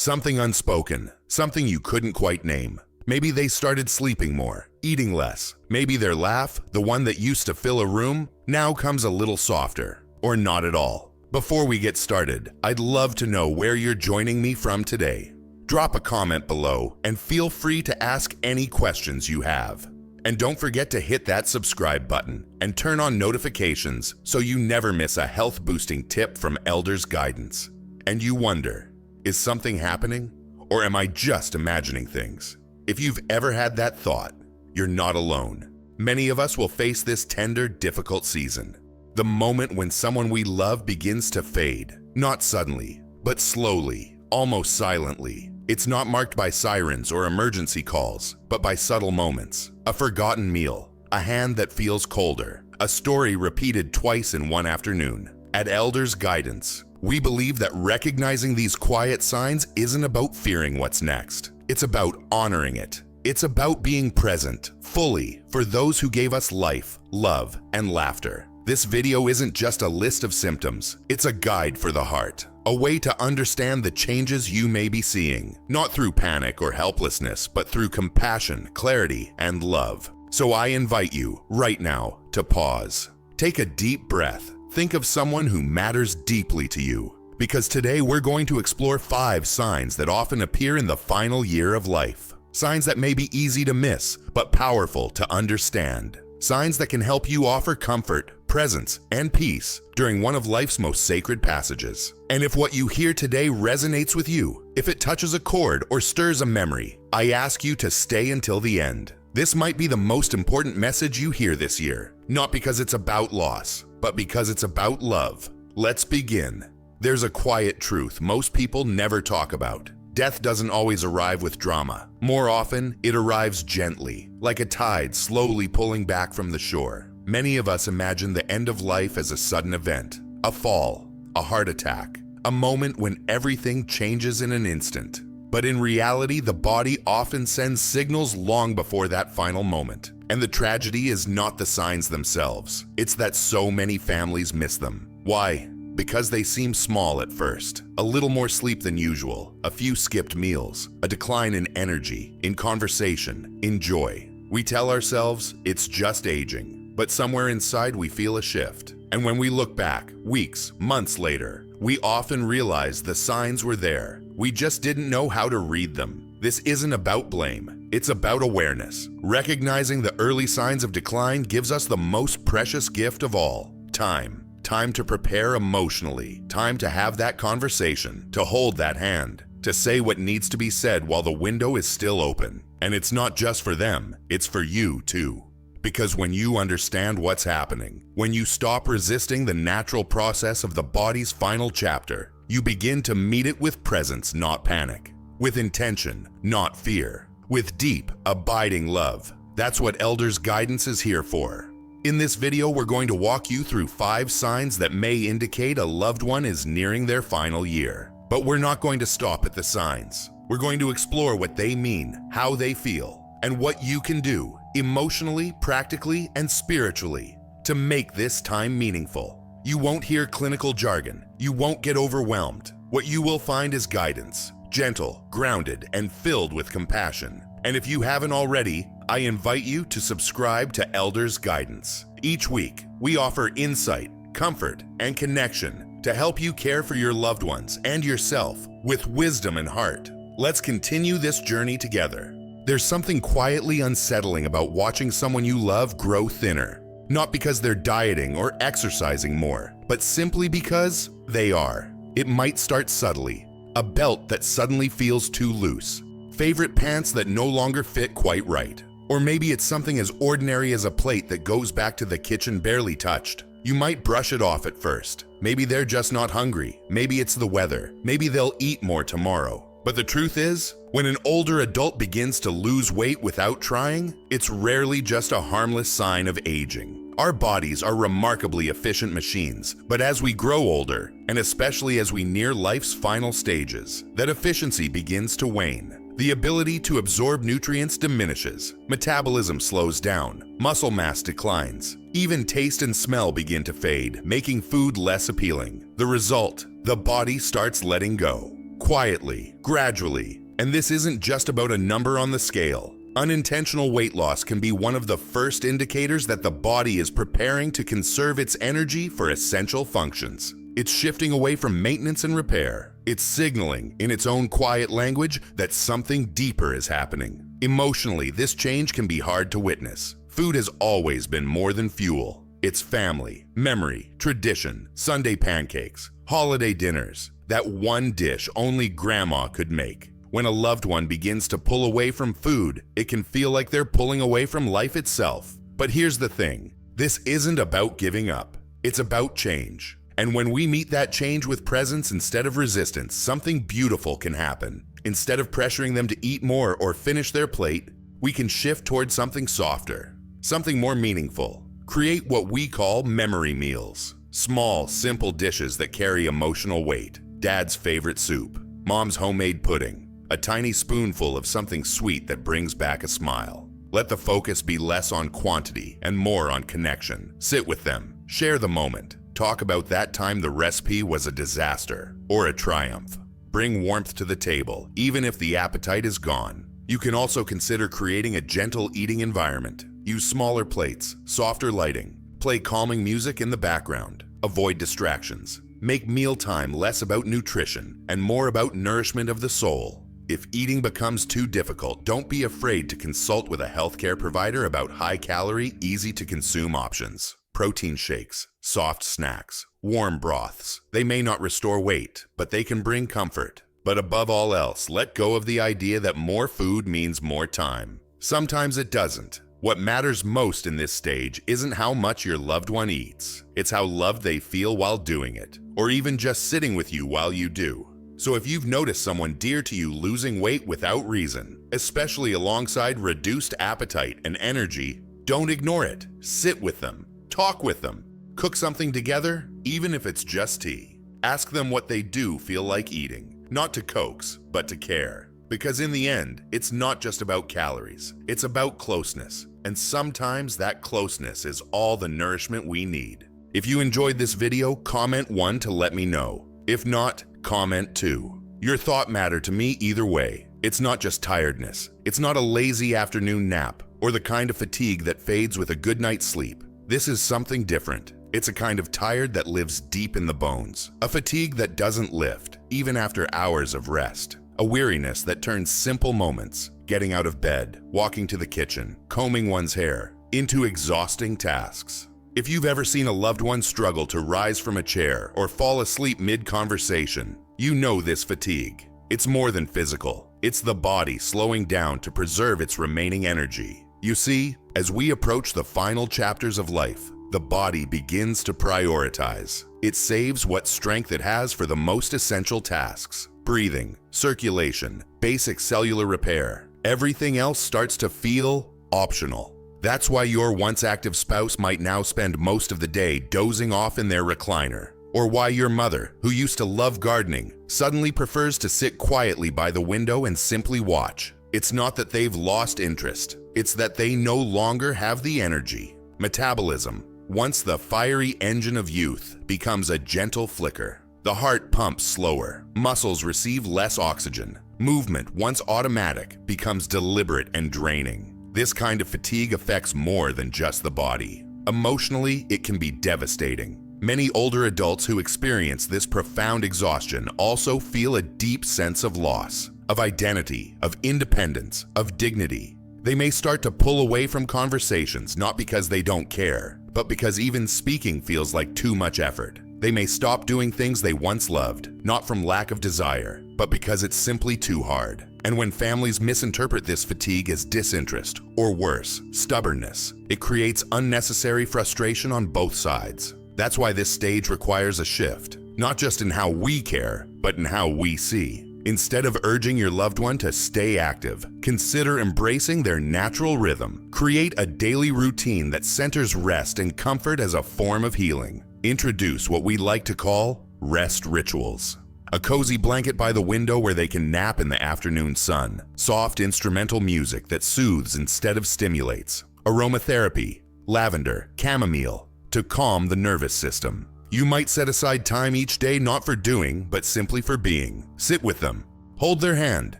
Something unspoken, something you couldn't quite name. Maybe they started sleeping more, eating less. Maybe their laugh, the one that used to fill a room, now comes a little softer, or not at all. Before we get started, I'd love to know where you're joining me from today. Drop a comment below and feel free to ask any questions you have. And don't forget to hit that subscribe button and turn on notifications so you never miss a health-boosting tip from Elders Guidance. And you wonder, is something happening? Or am I just imagining things? If you've ever had that thought, you're not alone. Many of us will face this tender, difficult season. The moment when someone we love begins to fade, not suddenly, but slowly, almost silently. It's not marked by sirens or emergency calls, but by subtle moments. A forgotten meal, a hand that feels colder, a story repeated twice in one afternoon. At Elders Guidance, we believe that recognizing these quiet signs isn't about fearing what's next. It's about honoring it. It's about being present, fully, for those who gave us life, love, and laughter. This video isn't just a list of symptoms, it's a guide for the heart. A way to understand the changes you may be seeing, not through panic or helplessness, but through compassion, clarity, and love. So I invite you, right now, to pause. Take a deep breath. Think of someone who matters deeply to you. Because today we're going to explore 5 signs that often appear in the final year of life. Signs that may be easy to miss, but powerful to understand. Signs that can help you offer comfort, presence, and peace during one of life's most sacred passages. And if what you hear today resonates with you, if it touches a chord or stirs a memory, I ask you to stay until the end. This might be the most important message you hear this year, not because it's about loss, but because it's about love. Let's begin. There's a quiet truth most people never talk about. Death doesn't always arrive with drama. More often, it arrives gently, like a tide slowly pulling back from the shore. Many of us imagine the end of life as a sudden event, a fall, a heart attack, a moment when everything changes in an instant. But in reality, the body often sends signals long before that final moment. And the tragedy is not the signs themselves. It's that so many families miss them. Why? Because they seem small at first. A little more sleep than usual, a few skipped meals, a decline in energy, in conversation, in joy. We tell ourselves it's just aging, but somewhere inside we feel a shift. And when we look back, weeks, months later, we often realize the signs were there. We just didn't know how to read them. This isn't about blame. It's about awareness. Recognizing the early signs of decline gives us the most precious gift of all, time. Time to prepare emotionally, time to have that conversation, to hold that hand, to say what needs to be said while the window is still open. And it's not just for them, it's for you too. Because when you understand what's happening, when you stop resisting the natural process of the body's final chapter, you begin to meet it with presence, not panic, with intention, not fear, with deep, abiding love. That's what Elders Guidance is here for. In this video, we're going to walk you through 5 signs that may indicate a loved one is nearing their final year. But we're not going to stop at the signs. We're going to explore what they mean, how they feel, and what you can do emotionally, practically, and spiritually to make this time meaningful. You won't hear clinical jargon. You won't get overwhelmed. What you will find is guidance, gentle, grounded, and filled with compassion. And if you haven't already, I invite you to subscribe to Elders Guidance. Each week, we offer insight, comfort, and connection to help you care for your loved ones and yourself with wisdom and heart. Let's continue this journey together. There's something quietly unsettling about watching someone you love grow thinner. Not because they're dieting or exercising more, but simply because they are. It might start subtly. A belt that suddenly feels too loose. Favorite pants that no longer fit quite right. Or maybe it's something as ordinary as a plate that goes back to the kitchen barely touched. You might brush it off at first. Maybe they're just not hungry. Maybe it's the weather. Maybe they'll eat more tomorrow. But the truth is, when an older adult begins to lose weight without trying, it's rarely just a harmless sign of aging. Our bodies are remarkably efficient machines, but as we grow older, and especially as we near life's final stages, that efficiency begins to wane. The ability to absorb nutrients diminishes, metabolism slows down, muscle mass declines, even taste and smell begin to fade, making food less appealing. The result, the body starts letting go. quietly, gradually. And this isn't just about a number on the scale. Unintentional weight loss can be one of the first indicators that the body is preparing to conserve its energy for essential functions. It's shifting away from maintenance and repair. It's signaling, in its own quiet language, that something deeper is happening. Emotionally, this change can be hard to witness. Food has always been more than fuel. It's family, memory, tradition, Sunday pancakes, holiday dinners, that one dish only grandma could make. When a loved one begins to pull away from food, it can feel like they're pulling away from life itself. But here's the thing, this isn't about giving up. It's about change. And when we meet that change with presence instead of resistance, something beautiful can happen. Instead of pressuring them to eat more or finish their plate, we can shift towards something softer, something more meaningful. Create what we call memory meals. Small, simple dishes that carry emotional weight. Dad's favorite soup, mom's homemade pudding, a tiny spoonful of something sweet that brings back a smile. Let the focus be less on quantity and more on connection. Sit with them, share the moment. Talk about that time the recipe was a disaster or a triumph. Bring warmth to the table, even if the appetite is gone. You can also consider creating a gentle eating environment. Use smaller plates, softer lighting. Play calming music in the background. Avoid distractions. Make mealtime less about nutrition and more about nourishment of the soul. If eating becomes too difficult, don't be afraid to consult with a healthcare provider about high-calorie, easy-to-consume options. Protein shakes, soft snacks, warm broths. They may not restore weight, but they can bring comfort. But above all else, let go of the idea that more food means more time. Sometimes it doesn't. What matters most in this stage isn't how much your loved one eats. It's how loved they feel while doing it, or even just sitting with you while you do. So if you've noticed someone dear to you losing weight without reason, especially alongside reduced appetite and energy, don't ignore it. Sit with them. Talk with them. Cook something together, even if it's just tea. Ask them what they do feel like eating, not to coax, but to care. Because in the end, it's not just about calories, it's about closeness. And sometimes that closeness is all the nourishment we need. If you enjoyed this video, comment 1 to let me know. If not, comment 2. Your thought matter to me either way. It's not just tiredness. It's not a lazy afternoon nap, or the kind of fatigue that fades with a good night's sleep. This is something different. It's a kind of tired that lives deep in the bones. A fatigue that doesn't lift, even after hours of rest. A weariness that turns simple moments, getting out of bed, walking to the kitchen, combing one's hair, into exhausting tasks. If you've ever seen a loved one struggle to rise from a chair or fall asleep mid-conversation, you know this fatigue. It's more than physical. It's the body slowing down to preserve its remaining energy. You see, as we approach the final chapters of life, the body begins to prioritize. It saves what strength it has for the most essential tasks. Breathing, circulation, basic cellular repair. Everything else starts to feel optional. That's why your once active spouse might now spend most of the day dozing off in their recliner. Or why your mother, who used to love gardening, suddenly prefers to sit quietly by the window and simply watch. It's not that they've lost interest. It's that they no longer have the energy. Metabolism, once the fiery engine of youth, becomes a gentle flicker. The heart pumps slower, muscles receive less oxygen. Movement, once automatic, becomes deliberate and draining. This kind of fatigue affects more than just the body. Emotionally, it can be devastating. Many older adults who experience this profound exhaustion also feel a deep sense of loss, of identity, of independence, of dignity. They may start to pull away from conversations not because they don't care, but because even speaking feels like too much effort. They may stop doing things they once loved, not from lack of desire, but because it's simply too hard. And when families misinterpret this fatigue as disinterest, or worse, stubbornness, it creates unnecessary frustration on both sides. That's why this stage requires a shift, not just in how we care, but in how we see. Instead of urging your loved one to stay active, consider embracing their natural rhythm. Create a daily routine that centers rest and comfort as a form of healing. Introduce what we like to call rest rituals. A cozy blanket by the window where they can nap in the afternoon sun. Soft instrumental music that soothes instead of stimulates. Aromatherapy, lavender, chamomile, to calm the nervous system. You might set aside time each day not for doing, but simply for being. Sit with them. Hold their hand.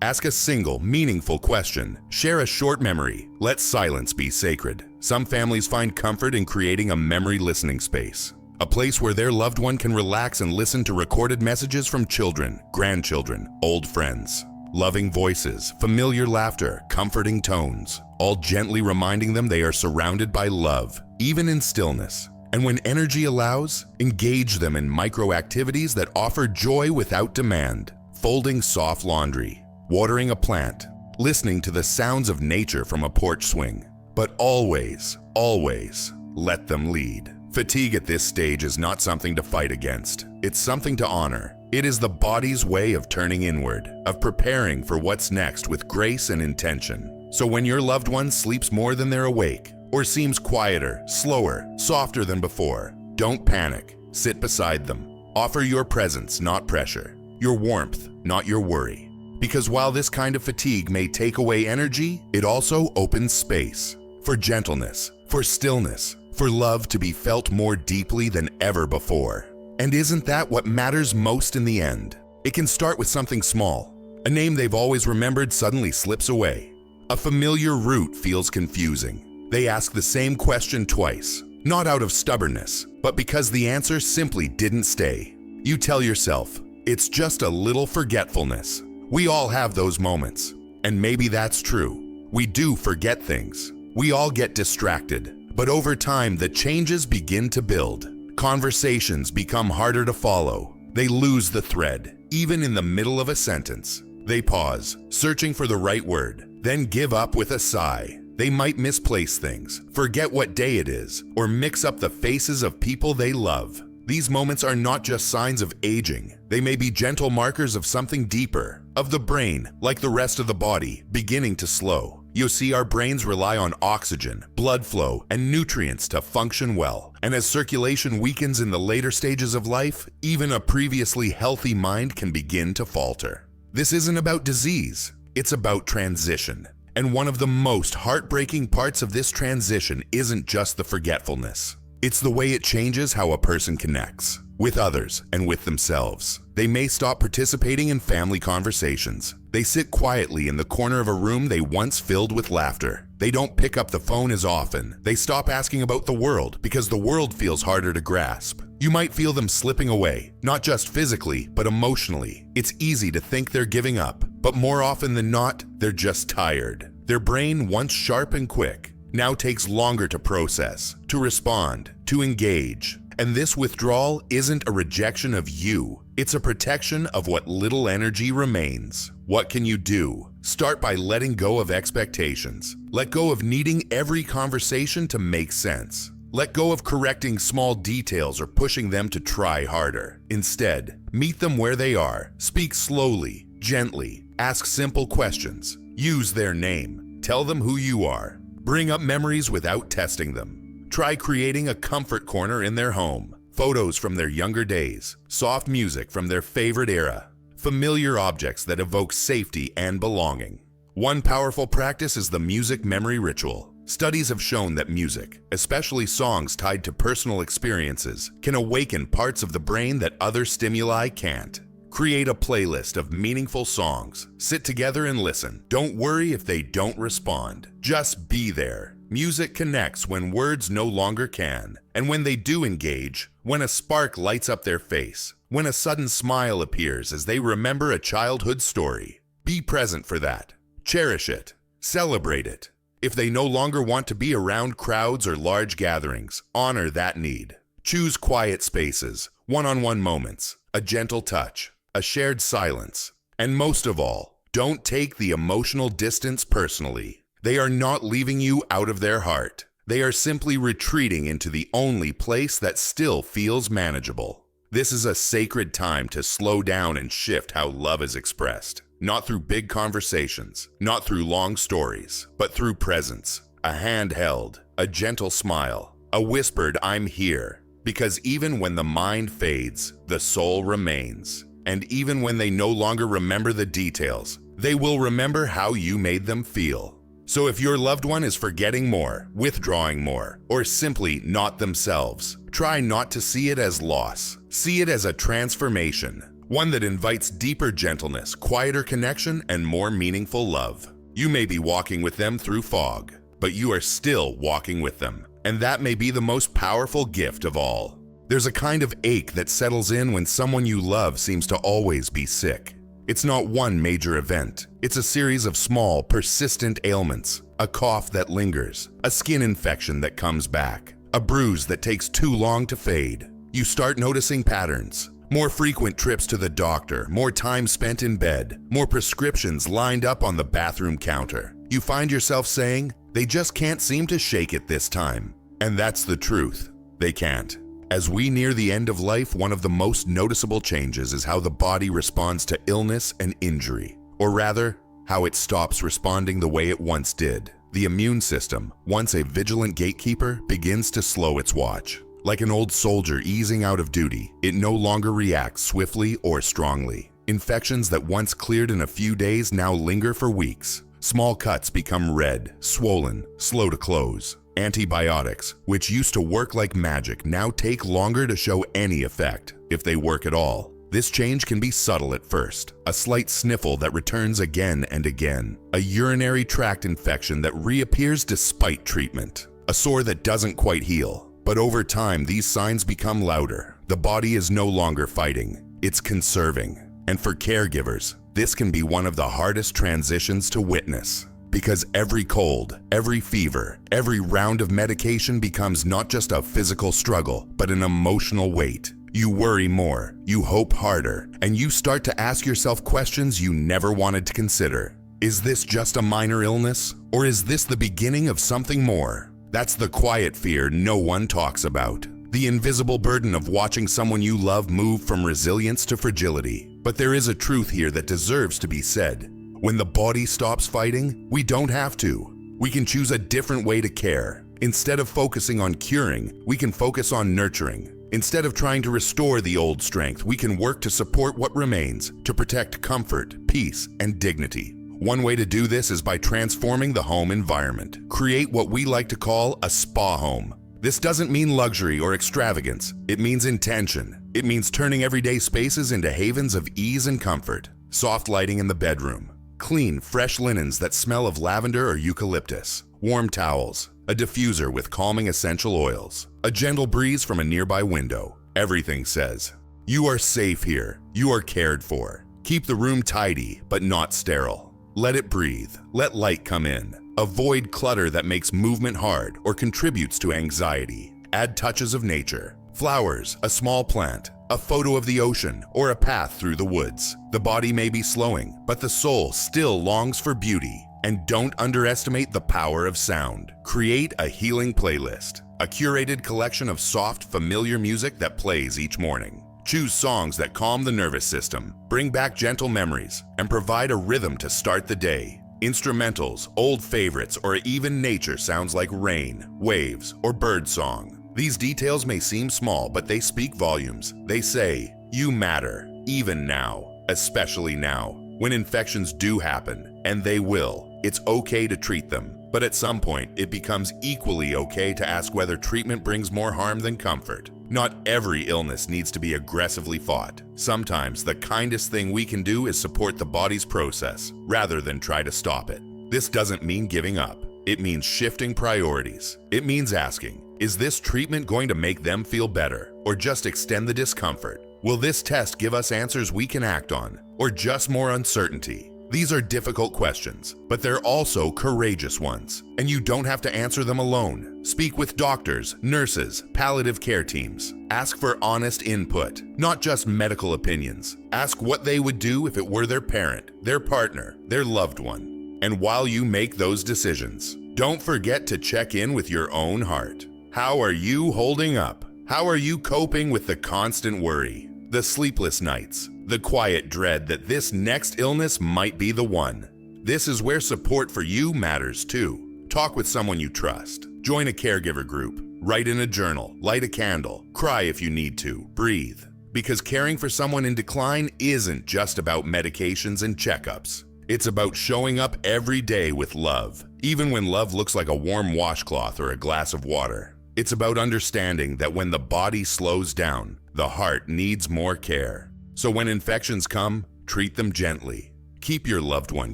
Ask a single, meaningful question. Share a short memory. Let silence be sacred. Some families find comfort in creating a memory listening space. A place where their loved one can relax and listen to recorded messages from children, grandchildren, old friends. Loving voices, familiar laughter, comforting tones, all gently reminding them they are surrounded by love, even in stillness. And when energy allows, engage them in micro activities that offer joy without demand. Folding soft laundry, watering a plant, listening to the sounds of nature from a porch swing. But always, always let them lead. Fatigue at this stage is not something to fight against. It's something to honor. It is the body's way of turning inward, of preparing for what's next with grace and intention. So when your loved one sleeps more than they're awake, or seems quieter, slower, softer than before, don't panic. Sit beside them. Offer your presence, not pressure. Your warmth, not your worry. Because while this kind of fatigue may take away energy, it also opens space for gentleness, for stillness, for love to be felt more deeply than ever before. And isn't that what matters most in the end? It can start with something small. A name they've always remembered suddenly slips away. A familiar route feels confusing. They ask the same question twice, not out of stubbornness, but because the answer simply didn't stay. You tell yourself, it's just a little forgetfulness. We all have those moments. And maybe that's true. We do forget things. We all get distracted. But over time, the changes begin to build. Conversations become harder to follow. They lose the thread, even in the middle of a sentence. They pause, searching for the right word, then give up with a sigh. They might misplace things, forget what day it is, or mix up the faces of people they love. These moments are not just signs of aging. They may be gentle markers of something deeper, of the brain, like the rest of the body, beginning to slow. You see, our brains rely on oxygen, blood flow, and nutrients to function well. And as circulation weakens in the later stages of life, even a previously healthy mind can begin to falter. This isn't about disease, it's about transition. And one of the most heartbreaking parts of this transition isn't just the forgetfulness. It's the way it changes how a person connects with others and with themselves. They may stop participating in family conversations. They sit quietly in the corner of a room they once filled with laughter. They don't pick up the phone as often. They stop asking about the world because the world feels harder to grasp. You might feel them slipping away, not just physically, but emotionally. It's easy to think they're giving up, but more often than not, they're just tired. Their brain, once sharp and quick, now takes longer to process, to respond, to engage. And this withdrawal isn't a rejection of you. It's a protection of what little energy remains. What can you do? Start by letting go of expectations. Let go of needing every conversation to make sense. Let go of correcting small details or pushing them to try harder. Instead, meet them where they are. Speak slowly, gently. Ask simple questions. Use their name. Tell them who you are. Bring up memories without testing them. Try creating a comfort corner in their home. Photos from their younger days, soft music from their favorite era, familiar objects that evoke safety and belonging. One powerful practice is the music memory ritual. Studies have shown that music, especially songs tied to personal experiences, can awaken parts of the brain that other stimuli can't. Create a playlist of meaningful songs. Sit together and listen. Don't worry if they don't respond. Just be there. Music connects when words no longer can. And when they do engage, when a spark lights up their face, when a sudden smile appears as they remember a childhood story, be present for that. Cherish it. Celebrate it. If they no longer want to be around crowds or large gatherings, honor that need. Choose quiet spaces, one-on-one moments, a gentle touch, a shared silence. And most of all, don't take the emotional distance personally. They are not leaving you out of their heart. They are simply retreating into the only place that still feels manageable. This is a sacred time to slow down and shift how love is expressed. Not through big conversations, not through long stories, but through presence. A hand held, a gentle smile, a whispered "I'm here." Because even when the mind fades, the soul remains. And even when they no longer remember the details, they will remember how you made them feel. So if your loved one is forgetting more, withdrawing more, or simply not themselves, try not to see it as loss. See it as a transformation, one that invites deeper gentleness, quieter connection, and more meaningful love. You may be walking with them through fog, but you are still walking with them, and that may be the most powerful gift of all. There's a kind of ache that settles in when someone you love seems to always be sick. It's not one major event. It's a series of small, persistent ailments, a cough that lingers, a skin infection that comes back, a bruise that takes too long to fade. You start noticing patterns. More frequent trips to the doctor, more time spent in bed, more prescriptions lined up on the bathroom counter. You find yourself saying, they just can't seem to shake it this time. And that's the truth. They can't. As we near the end of life, one of the most noticeable changes is how the body responds to illness and injury, or rather, how it stops responding the way it once did. The immune system, once a vigilant gatekeeper, begins to slow its watch. Like an old soldier easing out of duty, it no longer reacts swiftly or strongly. Infections that once cleared in a few days now linger for weeks. Small cuts become red, swollen, slow to close. Antibiotics, which used to work like magic, now take longer to show any effect, if they work at all. This change can be subtle at first, a slight sniffle that returns again and again, a urinary tract infection that reappears despite treatment, a sore that doesn't quite heal. But over time, these signs become louder. The body is no longer fighting, it's conserving. And for caregivers, this can be one of the hardest transitions to witness. Because every cold, every fever, every round of medication becomes not just a physical struggle, but an emotional weight. You worry more, you hope harder, and you start to ask yourself questions you never wanted to consider. Is this just a minor illness? Or is this the beginning of something more? That's the quiet fear no one talks about. The invisible burden of watching someone you love move from resilience to fragility. But there is a truth here that deserves to be said. When the body stops fighting, we don't have to. We can choose a different way to care. Instead of focusing on curing, we can focus on nurturing. Instead of trying to restore the old strength, we can work to support what remains, to protect comfort, peace, and dignity. One way to do this is by transforming the home environment. Create what we like to call a spa home. This doesn't mean luxury or extravagance. It means intention. It means turning everyday spaces into havens of ease and comfort. Soft lighting in the bedroom. Clean, fresh linens that smell of lavender or eucalyptus, warm towels, a diffuser with calming essential oils, a gentle breeze from a nearby window. Everything says, you are safe here, you are cared for. Keep the room tidy, but not sterile. Let it breathe, let light come in. Avoid clutter that makes movement hard or contributes to anxiety. Add touches of nature, flowers, a small plant, a photo of the ocean, or a path through the woods. The body may be slowing, but the soul still longs for beauty. And don't underestimate the power of sound. Create a healing playlist, a curated collection of soft, familiar music that plays each morning. Choose songs that calm the nervous system, bring back gentle memories, and provide a rhythm to start the day. Instrumentals, old favorites, or even nature sounds like rain, waves, or bird song. These details may seem small, but they speak volumes. They say, you matter, even now, especially now. When infections do happen, and they will, it's okay to treat them. But at some point, it becomes equally okay to ask whether treatment brings more harm than comfort. Not every illness needs to be aggressively fought. Sometimes the kindest thing we can do is support the body's process, rather than try to stop it. This doesn't mean giving up. It means shifting priorities. It means asking, is this treatment going to make them feel better, or just extend the discomfort? Will this test give us answers we can act on, or just more uncertainty? These are difficult questions, but they're also courageous ones, and you don't have to answer them alone. Speak with doctors, nurses, palliative care teams. Ask for honest input, not just medical opinions. Ask what they would do if it were their parent, their partner, their loved one. And while you make those decisions, don't forget to check in with your own heart. How are you holding up? How are you coping with the constant worry, the sleepless nights, the quiet dread that this next illness might be the one? This is where support for you matters too. Talk with someone you trust. Join a caregiver group. Write in a journal. Light a candle. Cry if you need to. Breathe. Because caring for someone in decline isn't just about medications and checkups. It's about showing up every day with love, even when love looks like a warm washcloth or a glass of water. It's about understanding that when the body slows down, the heart needs more care. So when infections come, treat them gently. Keep your loved one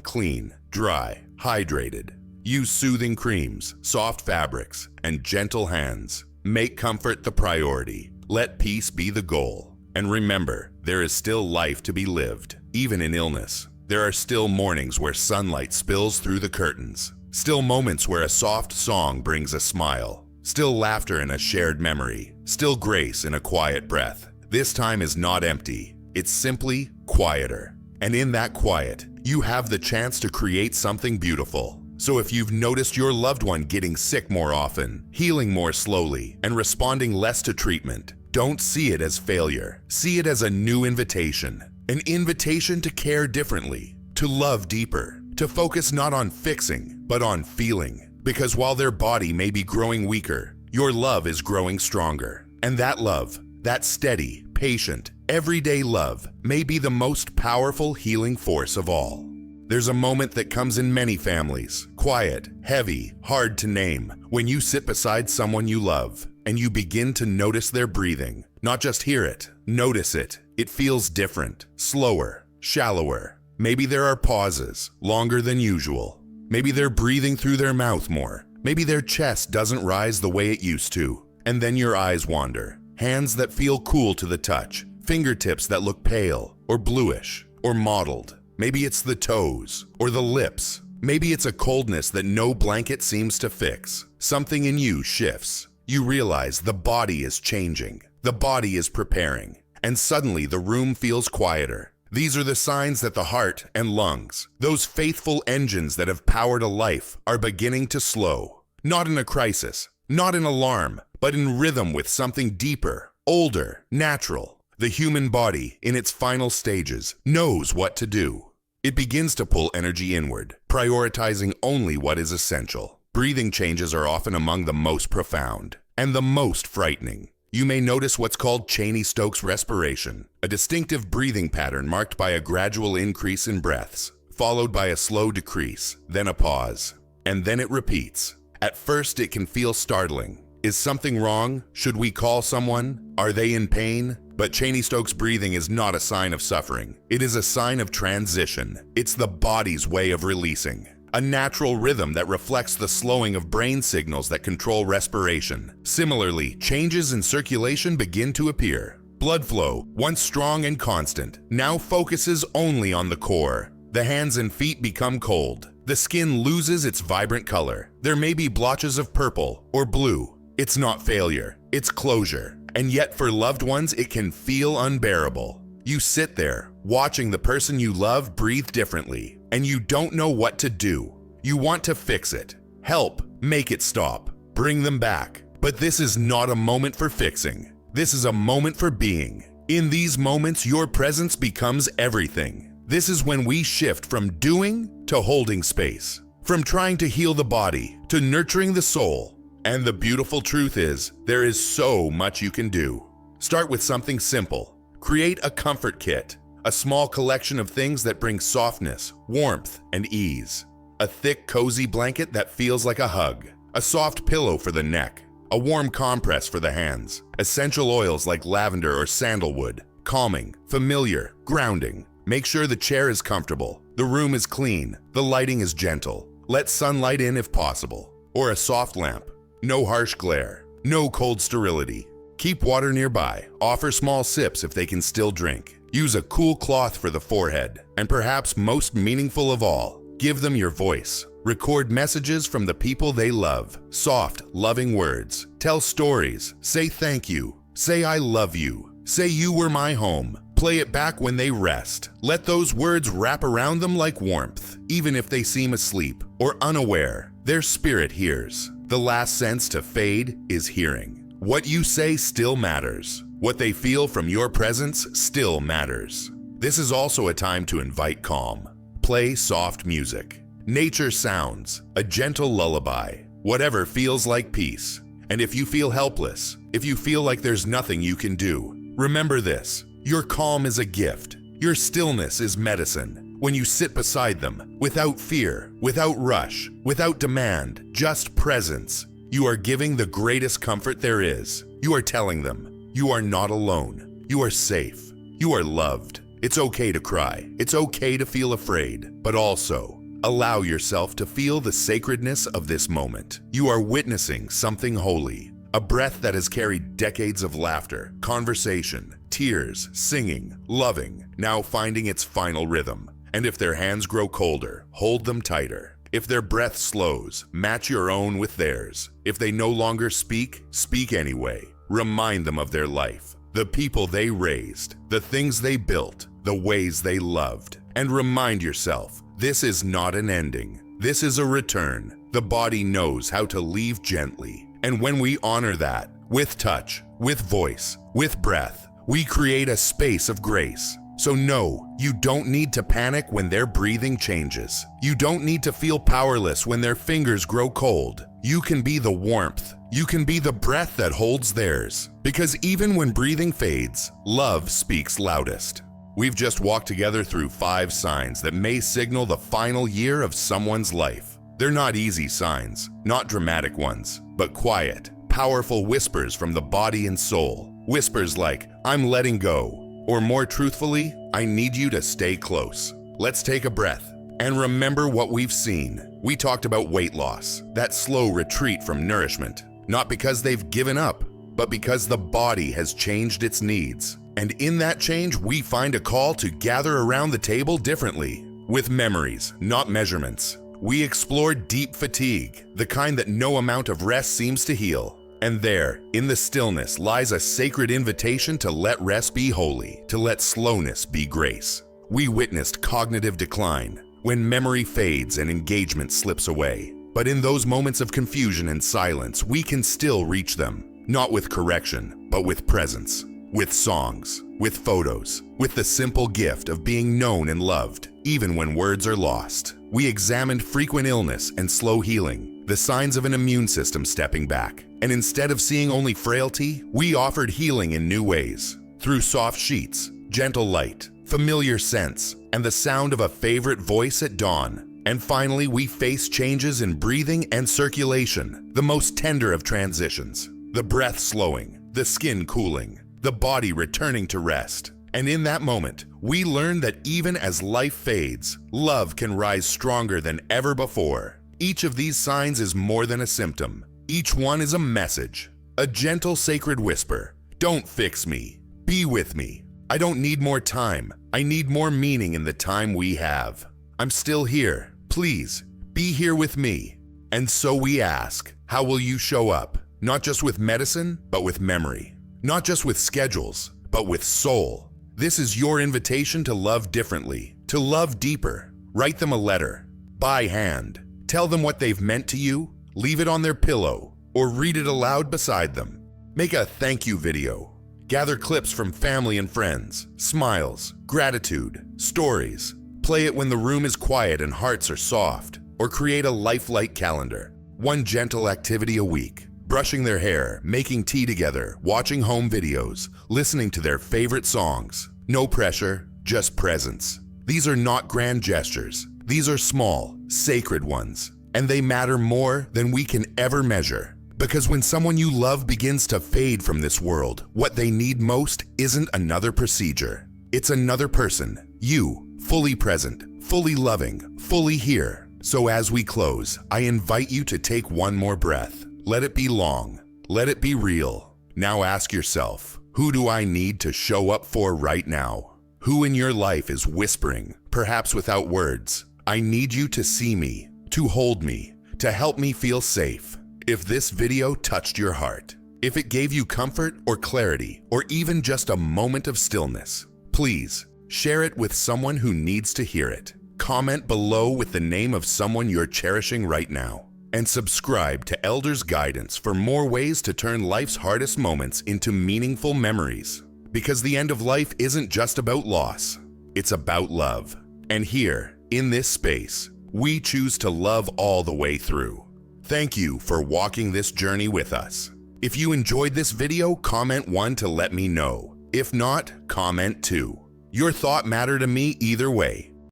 clean, dry, hydrated. Use soothing creams, soft fabrics, and gentle hands. Make comfort the priority. Let peace be the goal. And remember, there is still life to be lived, even in illness. There are still mornings where sunlight spills through the curtains. Still moments where a soft song brings a smile. Still laughter in a shared memory. Still grace in a quiet breath. This time is not empty. It's simply quieter. And in that quiet, you have the chance to create something beautiful. So if you've noticed your loved one getting sick more often, healing more slowly, and responding less to treatment, don't see it as failure. See it as a new invitation. An invitation to care differently, to love deeper, to focus not on fixing, but on feeling. Because while their body may be growing weaker, your love is growing stronger. And that love, that steady, patient, everyday love, may be the most powerful healing force of all. There's a moment that comes in many families, quiet, heavy, hard to name, when you sit beside someone you love, and you begin to notice their breathing. Not just hear it, notice it. It feels different, slower, shallower. Maybe there are pauses, longer than usual. Maybe they're breathing through their mouth more. Maybe their chest doesn't rise the way it used to. And then your eyes wander. Hands that feel cool to the touch. Fingertips that look pale, or bluish, or mottled. Maybe it's the toes, or the lips. Maybe it's a coldness that no blanket seems to fix. Something in you shifts. You realize the body is changing. The body is preparing. And suddenly the room feels quieter. These are the signs that the heart and lungs, those faithful engines that have powered a life, are beginning to slow. Not in a crisis, not in alarm, but in rhythm with something deeper, older, natural. The human body, in its final stages, knows what to do. It begins to pull energy inward, prioritizing only what is essential. Breathing changes are often among the most profound and the most frightening. You may notice what's called Cheney-Stokes respiration, a distinctive breathing pattern marked by a gradual increase in breaths, followed by a slow decrease, then a pause, and then it repeats. At first, it can feel startling. Is something wrong? Should we call someone? Are they in pain? But Cheney-Stokes breathing is not a sign of suffering. It is a sign of transition. It's the body's way of releasing. A natural rhythm that reflects the slowing of brain signals that control respiration. Similarly, changes in circulation begin to appear. Blood flow, once strong and constant, now focuses only on the core. The hands and feet become cold. The skin loses its vibrant color. There may be blotches of purple or blue. It's not failure, it's closure. And yet for loved ones, it can feel unbearable. You sit there, watching the person you love breathe differently, and you don't know what to do. You want to fix it, help, make it stop, bring them back. But this is not a moment for fixing. This is a moment for being. In these moments, your presence becomes everything. This is when we shift from doing to holding space, from trying to heal the body to nurturing the soul. And the beautiful truth is, there is so much you can do. Start with something simple. Create a comfort kit, a small collection of things that bring softness, warmth, and ease. A thick, cozy blanket that feels like a hug. A soft pillow for the neck. A warm compress for the hands. Essential oils like lavender or sandalwood. Calming, familiar, grounding. Make sure the chair is comfortable. The room is clean. The lighting is gentle. Let sunlight in if possible. Or a soft lamp. No harsh glare. No cold sterility. Keep water nearby. Offer small sips if they can still drink. Use a cool cloth for the forehead. And perhaps most meaningful of all, give them your voice. Record messages from the people they love. Soft, loving words. Tell stories. Say thank you. Say I love you. Say you were my home. Play it back when they rest. Let those words wrap around them like warmth. Even if they seem asleep or unaware, their spirit hears. The last sense to fade is hearing. What you say still matters. What they feel from your presence still matters. This is also a time to invite calm. Play soft music. Nature sounds, a gentle lullaby, whatever feels like peace. And if you feel helpless, if you feel like there's nothing you can do, remember this. Your calm is a gift. Your stillness is medicine. when you sit beside them, without fear, without rush, without demand, just presence, you are giving the greatest comfort there is. You are telling them, you are not alone. You are safe. You are loved. It's okay to cry. It's okay to feel afraid, but also allow yourself to feel the sacredness of this moment. You are witnessing something holy, a breath that has carried decades of laughter, conversation, tears, singing, loving, now finding its final rhythm. And if their hands grow colder, hold them tighter. If their breath slows, match your own with theirs. If they no longer speak, speak anyway. Remind them of their life, the people they raised, the things they built, the ways they loved. And remind yourself, this is not an ending. This is a return. The body knows how to leave gently. And when we honor that, with touch, with voice, with breath, we create a space of grace. So no, you don't need to panic when their breathing changes. You don't need to feel powerless when their fingers grow cold. You can be the warmth. You can be the breath that holds theirs. Because even when breathing fades, love speaks loudest. We've just walked together through 5 signs that may signal the final year of someone's life. They're not easy signs, not dramatic ones, but quiet, powerful whispers from the body and soul. Whispers like, I'm letting go. Or more truthfully, I need you to stay close. Let's take a breath and remember what we've seen. We talked about weight loss, that slow retreat from nourishment, not because they've given up, but because the body has changed its needs. And in that change, we find a call to gather around the table differently, with memories, not measurements. We explore deep fatigue, the kind that no amount of rest seems to heal. And there, in the stillness, lies a sacred invitation to let rest be holy, to let slowness be grace. We witnessed cognitive decline, when memory fades and engagement slips away. But in those moments of confusion and silence, we can still reach them, not with correction, but with presence, with songs, with photos, with the simple gift of being known and loved, even when words are lost. We examined frequent illness and slow healing, the signs of an immune system stepping back. And instead of seeing only frailty, we offered healing in new ways, through soft sheets, gentle light, familiar scents, and the sound of a favorite voice at dawn. And finally, we faced changes in breathing and circulation, the most tender of transitions. The breath slowing, the skin cooling, the body returning to rest. And in that moment, we learned that even as life fades, love can rise stronger than ever before. Each of these signs is more than a symptom. Each one is a message, a gentle sacred whisper. Don't fix me. Be with me. I don't need more time. I need more meaning in the time we have. I'm still here. Please, be here with me. And so we ask, how will you show up? Not just with medicine, but with memory. Not just with schedules, but with soul. This is your invitation to love differently, to love deeper. Write them a letter. By hand. Tell them what they've meant to you. Leave it on their pillow, or read it aloud beside them. Make a thank you video. Gather clips from family and friends, smiles, gratitude, stories. Play it when the room is quiet and hearts are soft, or create a lifelike calendar. One gentle activity a week. Brushing their hair, making tea together, watching home videos, listening to their favorite songs. No pressure, just presence. These are not grand gestures. These are small, sacred ones. And they matter more than we can ever measure. Because when someone you love begins to fade from this world, what they need most isn't another procedure. It's another person, you, fully present, fully loving, fully here. So as we close, I invite you to take one more breath. Let it be long. Let it be real. Now ask yourself, who do I need to show up for right now? Who in your life is whispering, perhaps without words, I need you to see me, to hold me, to help me feel safe. If this video touched your heart, if it gave you comfort or clarity, or even just a moment of stillness, please share it with someone who needs to hear it. Comment below with the name of someone you're cherishing right now. And subscribe to Elders Guidance for more ways to turn life's hardest moments into meaningful memories. Because the end of life isn't just about loss, it's about love. And here, in this space, we choose to love all the way through. Thank you for walking this journey with us. If you enjoyed this video, comment 1 to let me know. If not, comment 2. Your thought matters to me either way.